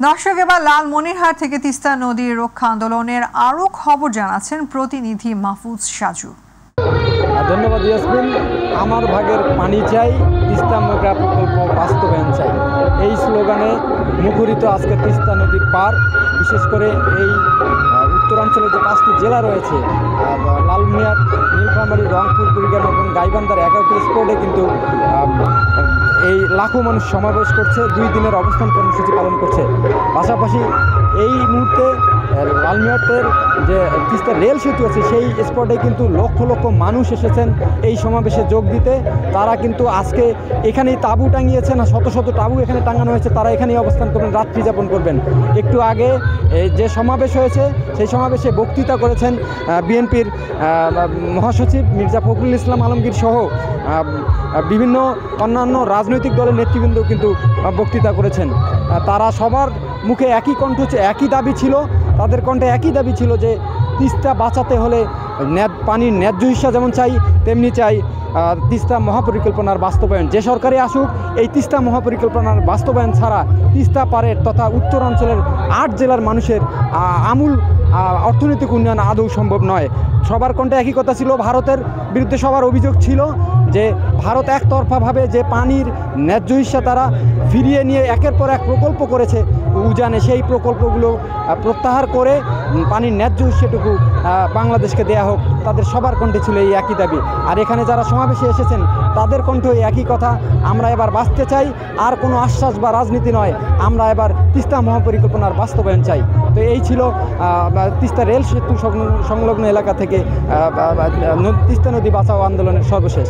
দর্শক, এবার লালমনিরহাট থেকে তিস্তা নদীর রক্ষা আন্দোলনের আরো খবর জানাচ্ছেন প্রতিনিধি মাহফুজ সাজু। ধন্যবাদ ইয়াসমিন। আমার ভাগের পানি চাই, তিস্তা মেগা প্রকল্প বাস্তবায়ন চাই, এই স্লোগানে মুখরিত আজকে তিস্তা নদীর পার। বিশেষ করে এই উত্তরাঞ্চলে যে 5টি জেলা রয়েছে, লালমনিরহাট, নীলফামারী, রংপুর, কুড়িগ্রাম এবং গাইবান্ধার 11টি স্পটে কিন্তু এই লাখো মানুষ সমাবেশ করছে, 2 দিনের অবস্থান কর্মসূচি পালন করছে। পাশাপাশি এই মুহূর্তে লালমনিরহাটের যে তিস্তা রেল সেতু আছে সেই স্পটে কিন্তু লক্ষ লক্ষ মানুষ এসেছেন এই সমাবেশে যোগ দিতে। তারা কিন্তু আজকে এখানেই তাঁবু টাঙিয়েছেন, শত শত তাঁবু এখানে টাঙানো হয়েছে। তারা এখানেই অবস্থান করবেন, রাত্রি যাপন করবেন। একটু আগে যে সমাবেশ হয়েছে সেই সমাবেশে বক্তৃতা করেছেন বিএনপির মহাসচিব মির্জা ফখরুল ইসলাম আলমগীর সহ বিভিন্ন অন্যান্য রাজনৈতিক দলের নেতৃবৃন্দ কিন্তু বক্তৃতা করেছেন। তারা সবার মুখে একই কণ্ঠ, একই দাবি ছিল, তাদের কণ্ঠে একই দাবি ছিল যে তিস্তা বাঁচাতে হলে পানির ন্যায্য হিস্যা যেমন চাই, তেমনি চাই তিস্তা মহাপরিকল্পনার বাস্তবায়ন। যে সরকারে আসুক, এই তিস্তা মহাপরিকল্পনার বাস্তবায়ন ছাড়া তিস্তা পারের তথা উত্তরাঞ্চলের 8 জেলার মানুষের আমূল অর্থনৈতিক উন্নয়ন আদৌ সম্ভব নয়। সবার কণ্ঠে একই কথা ছিল। ভারতের বিরুদ্ধে সবার অভিযোগ ছিল যে ভারত একতরফাভাবে যে পানির ন্যায্য হিস্যা তারা ফিরিয়ে নিয়ে একের পর এক প্রকল্প করেছে উজানে, সেই প্রকল্পগুলো প্রত্যাহার করে পানির ন্যায্য হিস্যাটুকু বাংলাদেশকে দেয়া হোক। তাদের সবার কণ্ঠে ছিল এই একই দাবি। আর এখানে যারা সমাবেশে এসেছেন তাদের কণ্ঠে একই কথা, আমরা এবার বাঁচতে চাই, আর কোনো আশ্বাস বা রাজনীতি নয়, আমরা এবার তিস্তা মহাপরিকল্পনার বাস্তবায়ন চাই। তো এই ছিল তিস্তা রেল সেতু সংলগ্ন এলাকা থেকে তিস্তা নদী বাঁচাও আন্দোলনের সর্বশেষ।